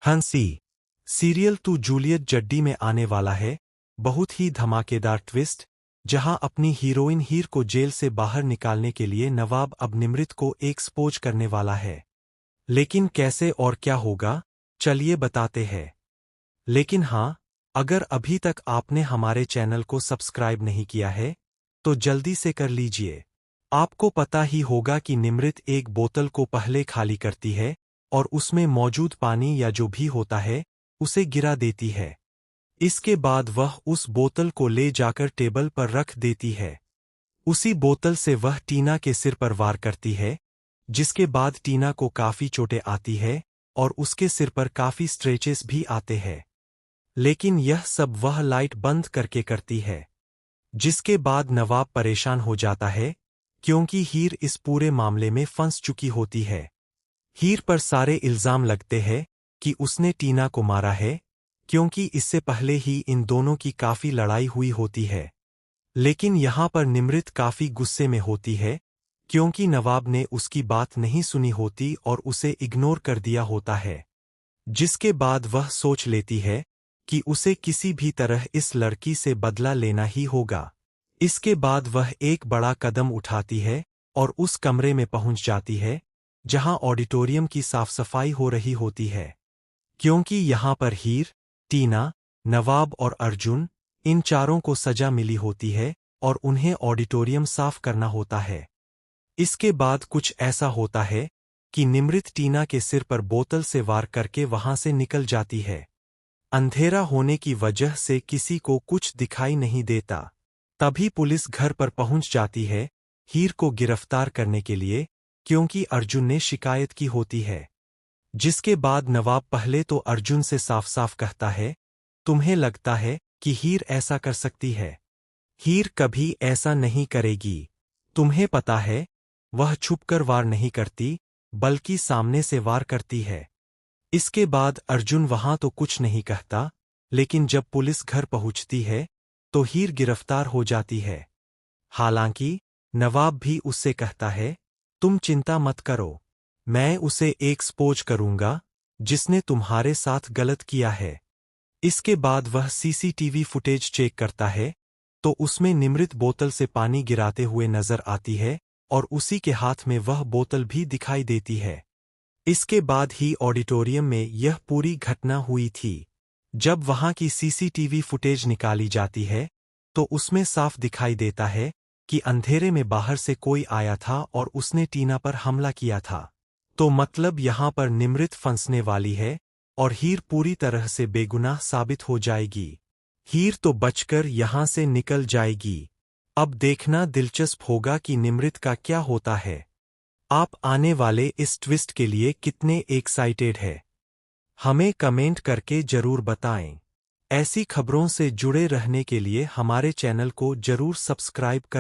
हंसी सीरियल तू जूलियट जड्डी में आने वाला है। बहुत ही धमाकेदार ट्विस्ट, जहां अपनी हीरोइन हीर को जेल से बाहर निकालने के लिए नवाब अब निमृत को एक्सपोज करने वाला है। लेकिन कैसे और क्या होगा, चलिए बताते हैं। लेकिन हाँ, अगर अभी तक आपने हमारे चैनल को सब्सक्राइब नहीं किया है, तो जल्दी से कर लीजिए। आपको पता ही होगा कि निमृत एक बोतल को पहले खाली करती है और उसमें मौजूद पानी या जो भी होता है उसे गिरा देती है। इसके बाद वह उस बोतल को ले जाकर टेबल पर रख देती है। उसी बोतल से वह टीना के सिर पर वार करती है, जिसके बाद टीना को काफी चोटें आती है और उसके सिर पर काफी स्ट्रेचेस भी आते हैं। लेकिन यह सब वह लाइट बंद करके करती है। जिसके बाद नवाब परेशान हो जाता है, क्योंकि हीर इस पूरे मामले में फंस चुकी होती है। हीर पर सारे इल्जाम लगते हैं कि उसने टीना को मारा है, क्योंकि इससे पहले ही इन दोनों की काफी लड़ाई हुई होती है। लेकिन यहाँ पर निमृत काफी गुस्से में होती है, क्योंकि नवाब ने उसकी बात नहीं सुनी होती और उसे इग्नोर कर दिया होता है। जिसके बाद वह सोच लेती है कि उसे किसी भी तरह इस लड़की से बदला लेना ही होगा। इसके बाद वह एक बड़ा कदम उठाती है और उस कमरे में पहुंच जाती है, जहां ऑडिटोरियम की साफ सफाई हो रही होती है। क्योंकि यहाँ पर हीर, टीना, नवाब और अर्जुन, इन चारों को सजा मिली होती है और उन्हें ऑडिटोरियम साफ करना होता है। इसके बाद कुछ ऐसा होता है कि निमृत टीना के सिर पर बोतल से वार करके वहां से निकल जाती है। अंधेरा होने की वजह से किसी को कुछ दिखाई नहीं देता। तभी पुलिस घर पर पहुंच जाती है हीर को गिरफ्तार करने के लिए, क्योंकि अर्जुन ने शिकायत की होती है। जिसके बाद नवाब पहले तो अर्जुन से साफ साफ कहता है, तुम्हें लगता है कि हीर ऐसा कर सकती है? हीर कभी ऐसा नहीं करेगी। तुम्हें पता है, वह छुपकर वार नहीं करती, बल्कि सामने से वार करती है। इसके बाद अर्जुन वहां तो कुछ नहीं कहता, लेकिन जब पुलिस घर पहुंचती है तो हीर गिरफ्तार हो जाती है। हालांकि नवाब भी उससे कहता है, तुम चिंता मत करो, मैं उसे एक्सपोज करूंगा जिसने तुम्हारे साथ गलत किया है। इसके बाद वह सीसीटीवी फुटेज चेक करता है, तो उसमें निमृत बोतल से पानी गिराते हुए नजर आती है और उसी के हाथ में वह बोतल भी दिखाई देती है। इसके बाद ही ऑडिटोरियम में यह पूरी घटना हुई थी। जब वहां की सीसीटीवी फुटेज निकाली जाती है, तो उसमें साफ दिखाई देता है कि अंधेरे में बाहर से कोई आया था और उसने टीना पर हमला किया था। तो मतलब यहाँ पर निमृत फंसने वाली है और हीर पूरी तरह से बेगुनाह साबित हो जाएगी। हीर तो बचकर यहाँ से निकल जाएगी। अब देखना दिलचस्प होगा कि निमृत का क्या होता है। आप आने वाले इस ट्विस्ट के लिए कितने एक्साइटेड है, हमें कमेंट करके जरूर बताएं। ऐसी खबरों से जुड़े रहने के लिए हमारे चैनल को जरूर सब्सक्राइब कर